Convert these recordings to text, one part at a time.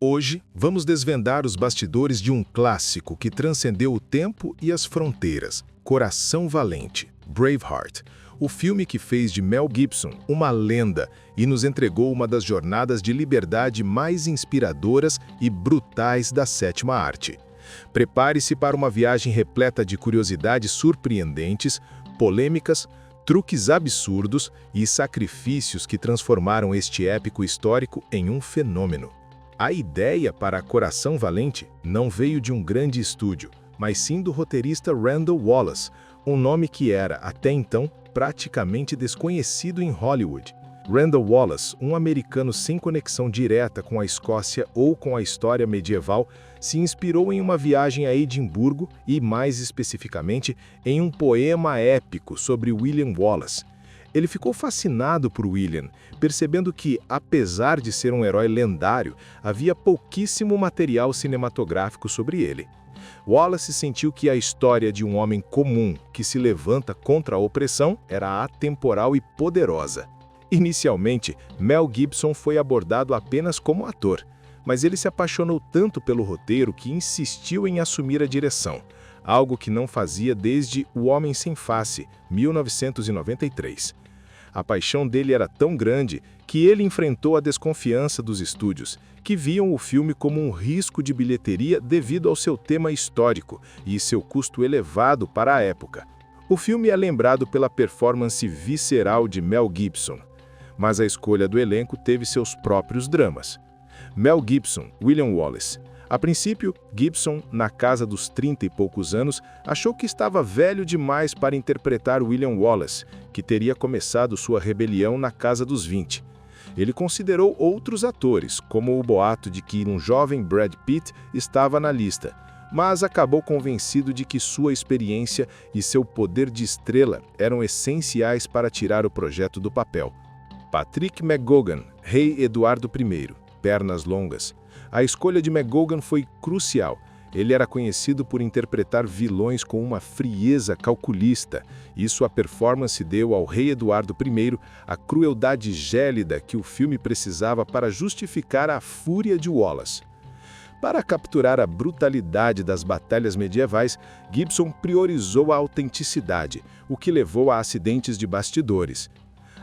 Hoje, vamos desvendar os bastidores de um clássico que transcendeu o tempo e as fronteiras, Coração Valente, Braveheart, o filme que fez de Mel Gibson uma lenda e nos entregou uma das jornadas de liberdade mais inspiradoras e brutais da sétima arte. Prepare-se para uma viagem repleta de curiosidades surpreendentes, polêmicas, truques absurdos e sacrifícios que transformaram este épico histórico em um fenômeno. A ideia para Coração Valente não veio de um grande estúdio, mas sim do roteirista Randall Wallace, um nome que era, até então, praticamente desconhecido em Hollywood. Randall Wallace, um americano sem conexão direta com a Escócia ou com a história medieval, se inspirou em uma viagem a Edimburgo e, mais especificamente, em um poema épico sobre William Wallace. Ele ficou fascinado por William, percebendo que, apesar de ser um herói lendário, havia pouquíssimo material cinematográfico sobre ele. Wallace sentiu que a história de um homem comum que se levanta contra a opressão era atemporal e poderosa. Inicialmente, Mel Gibson foi abordado apenas como ator, mas ele se apaixonou tanto pelo roteiro que insistiu em assumir a direção, algo que não fazia desde O Homem Sem Face, 1993. A paixão dele era tão grande que ele enfrentou a desconfiança dos estúdios, que viam o filme como um risco de bilheteria devido ao seu tema histórico e seu custo elevado para a época. O filme é lembrado pela performance visceral de Mel Gibson, mas a escolha do elenco teve seus próprios dramas. Mel Gibson, William Wallace. A princípio, Gibson, na casa dos 30 e poucos anos, achou que estava velho demais para interpretar William Wallace, que teria começado sua rebelião na casa dos 20. Ele considerou outros atores, como o boato de que um jovem Brad Pitt estava na lista, mas acabou convencido de que sua experiência e seu poder de estrela eram essenciais para tirar o projeto do papel. Patrick McGoogan, Rei Eduardo I, Pernas Longas. A escolha de McGoogan foi crucial. Ele era conhecido por interpretar vilões com uma frieza calculista, e sua performance deu ao Rei Eduardo I a crueldade gélida que o filme precisava para justificar a fúria de Wallace. Para capturar a brutalidade das batalhas medievais, Gibson priorizou a autenticidade, o que levou a acidentes de bastidores.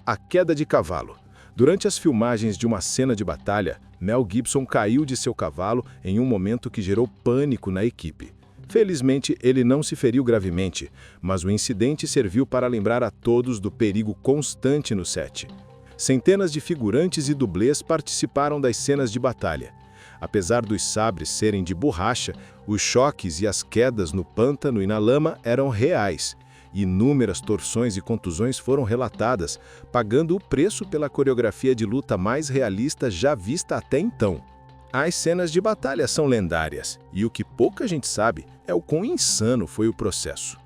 A queda de cavalo. Durante as filmagens de uma cena de batalha, Mel Gibson caiu de seu cavalo em um momento que gerou pânico na equipe. Felizmente, ele não se feriu gravemente, mas o incidente serviu para lembrar a todos do perigo constante no set. Centenas de figurantes e dublês participaram das cenas de batalha. Apesar dos sabres serem de borracha, os choques e as quedas no pântano e na lama eram reais. Inúmeras torções e contusões foram relatadas, pagando o preço pela coreografia de luta mais realista já vista até então. As cenas de batalha são lendárias, e o que pouca gente sabe é o quão insano foi o processo.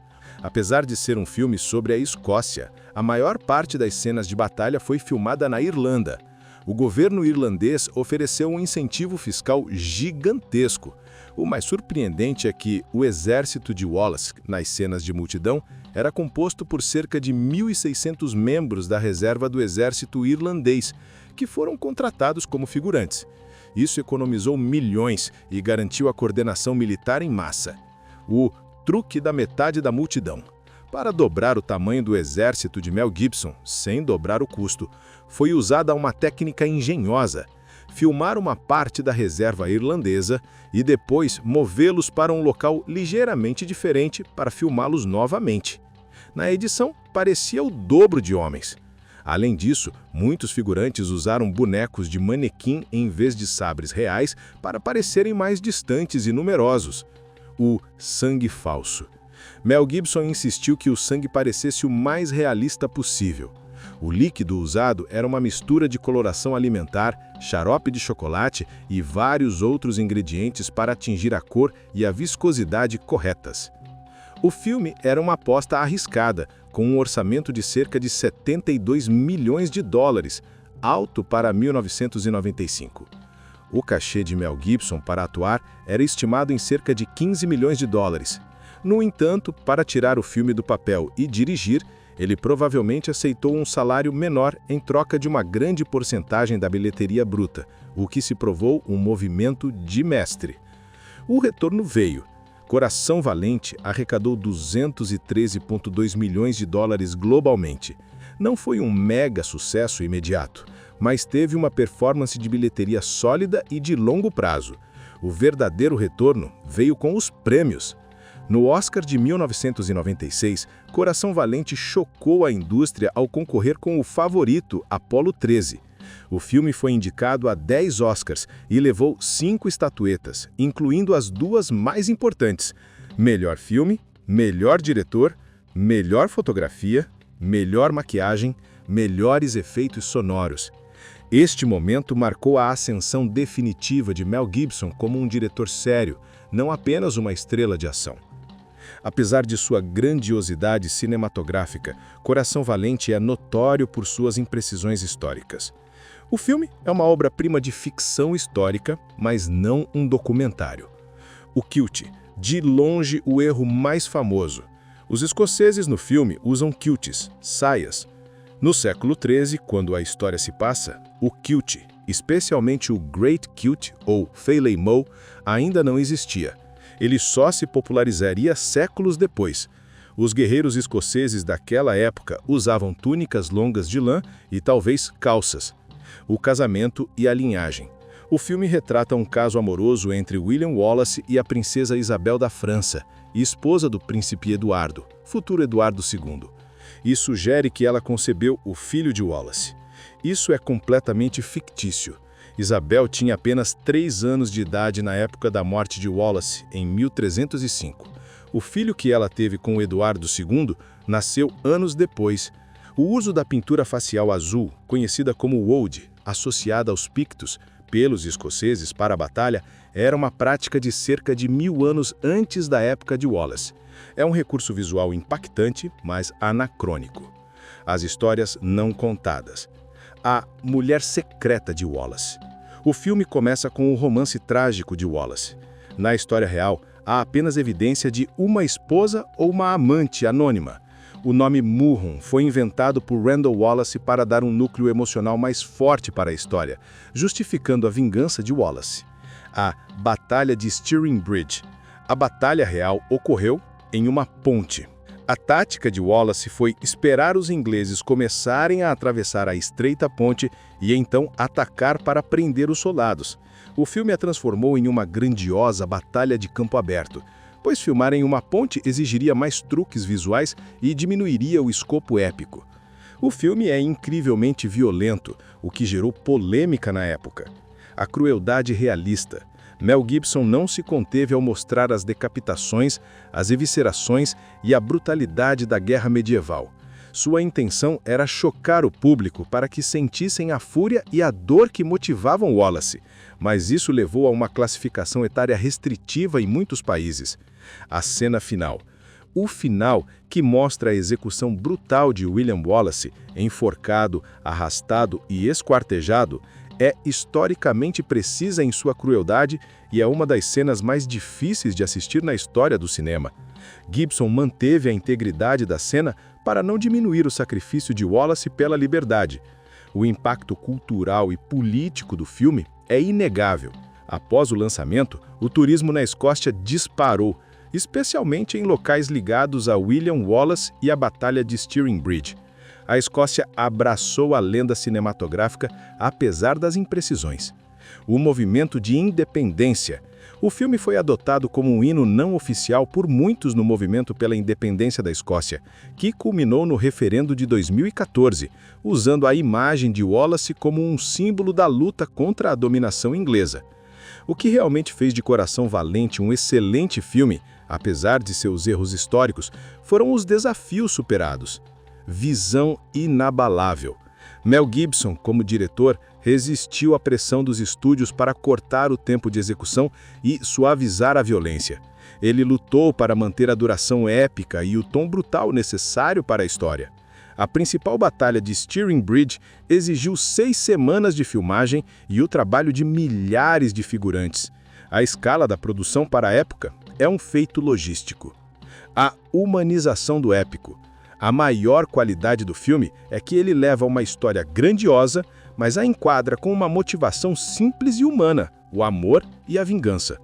Apesar de ser um filme sobre a Escócia, a maior parte das cenas de batalha foi filmada na Irlanda. O governo irlandês ofereceu um incentivo fiscal gigantesco. O mais surpreendente é que o exército de Wallace, nas cenas de multidão, era composto por cerca de 1.600 membros da reserva do exército irlandês, que foram contratados como figurantes. Isso economizou milhões e garantiu a coordenação militar em massa. O truque da metade da multidão. Para dobrar o tamanho do exército de Mel Gibson, sem dobrar o custo, foi usada uma técnica engenhosa: filmar uma parte da reserva irlandesa e depois movê-los para um local ligeiramente diferente para filmá-los novamente. Na edição, parecia o dobro de homens. Além disso, muitos figurantes usaram bonecos de manequim em vez de sabres reais para parecerem mais distantes e numerosos. O sangue falso. Mel Gibson insistiu que o sangue parecesse o mais realista possível. O líquido usado era uma mistura de coloração alimentar, xarope de chocolate e vários outros ingredientes para atingir a cor e a viscosidade corretas. O filme era uma aposta arriscada, com um orçamento de cerca de 72 milhões de dólares, alto para 1995. O cachê de Mel Gibson para atuar era estimado em cerca de 15 milhões de dólares. No entanto, para tirar o filme do papel e dirigir, ele provavelmente aceitou um salário menor em troca de uma grande porcentagem da bilheteria bruta, o que se provou um movimento de mestre. O retorno veio. Coração Valente arrecadou 213,2 milhões de dólares globalmente. Não foi um mega sucesso imediato, mas teve uma performance de bilheteria sólida e de longo prazo. O verdadeiro retorno veio com os prêmios. No Oscar de 1996, Coração Valente chocou a indústria ao concorrer com o favorito Apollo 13. O filme foi indicado a 10 Oscars e levou 5 estatuetas, incluindo as duas mais importantes: melhor filme, melhor diretor, melhor fotografia, melhor maquiagem, melhores efeitos sonoros. Este momento marcou a ascensão definitiva de Mel Gibson como um diretor sério, não apenas uma estrela de ação. Apesar de sua grandiosidade cinematográfica, Coração Valente é notório por suas imprecisões históricas. O filme é uma obra-prima de ficção histórica, mas não um documentário. O kilt, de longe o erro mais famoso. Os escoceses no filme usam kilts, saias. No século XIII, quando a história se passa, o kilt, especialmente o Great Kilt ou Failey Moe, ainda não existia. Ele só se popularizaria séculos depois. Os guerreiros escoceses daquela época usavam túnicas longas de lã e talvez calças. O casamento e a linhagem. O filme retrata um caso amoroso entre William Wallace e a princesa Isabel da França, esposa do príncipe Eduardo, futuro Eduardo II. E sugere que ela concebeu o filho de Wallace. Isso é completamente fictício. Isabel tinha apenas 3 anos de idade na época da morte de Wallace, em 1305. O filho que ela teve com Eduardo II nasceu anos depois. O uso da pintura facial azul, conhecida como woad, associada aos pictos, pelos escoceses para a batalha, era uma prática de cerca de 1000 anos antes da época de Wallace. É um recurso visual impactante, mas anacrônico. As histórias não contadas. A mulher secreta de Wallace. O filme começa com o romance trágico de Wallace. Na história real, há apenas evidência de uma esposa ou uma amante anônima. O nome Muhun foi inventado por Randall Wallace para dar um núcleo emocional mais forte para a história, justificando a vingança de Wallace. A Batalha de Stirling Bridge. A batalha real ocorreu em uma ponte. A tática de Wallace foi esperar os ingleses começarem a atravessar a estreita ponte e então atacar para prender os soldados. O filme a transformou em uma grandiosa batalha de campo aberto, pois filmar em uma ponte exigiria mais truques visuais e diminuiria o escopo épico. O filme é incrivelmente violento, o que gerou polêmica na época. A crueldade realista. Mel Gibson não se conteve ao mostrar as decapitações, as eviscerações e a brutalidade da guerra medieval. Sua intenção era chocar o público para que sentissem a fúria e a dor que motivavam Wallace, mas isso levou a uma classificação etária restritiva em muitos países. A cena final. O final, que mostra a execução brutal de William Wallace, enforcado, arrastado e esquartejado, é historicamente precisa em sua crueldade e é uma das cenas mais difíceis de assistir na história do cinema. Gibson manteve a integridade da cena para não diminuir o sacrifício de Wallace pela liberdade. O impacto cultural e político do filme é inegável. Após o lançamento, o turismo na Escócia disparou, especialmente em locais ligados a William Wallace e a Batalha de Stirling Bridge. A Escócia abraçou a lenda cinematográfica apesar das imprecisões. O movimento de independência. O filme foi adotado como um hino não oficial por muitos no movimento pela independência da Escócia, que culminou no referendo de 2014, usando a imagem de Wallace como um símbolo da luta contra a dominação inglesa. O que realmente fez de Coração Valente um excelente filme, apesar de seus erros históricos, foram os desafios superados. Visão inabalável. Mel Gibson, como diretor, resistiu à pressão dos estúdios para cortar o tempo de execução e suavizar a violência. Ele lutou para manter a duração épica e o tom brutal necessário para a história. A principal batalha de Stirling Bridge exigiu 6 semanas de filmagem e o trabalho de milhares de figurantes. A escala da produção para a época é um feito logístico. A humanização do épico. A maior qualidade do filme é que ele leva uma história grandiosa, mas a enquadra com uma motivação simples e humana, o amor e a vingança.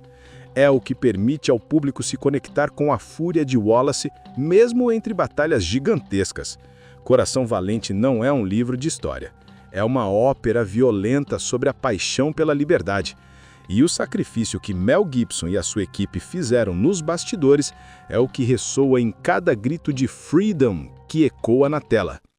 É o que permite ao público se conectar com a fúria de Wallace, mesmo entre batalhas gigantescas. Coração Valente não é um livro de história. É uma ópera violenta sobre a paixão pela liberdade. E o sacrifício que Mel Gibson e a sua equipe fizeram nos bastidores é o que ressoa em cada grito de "Freedom" que ecoa na tela.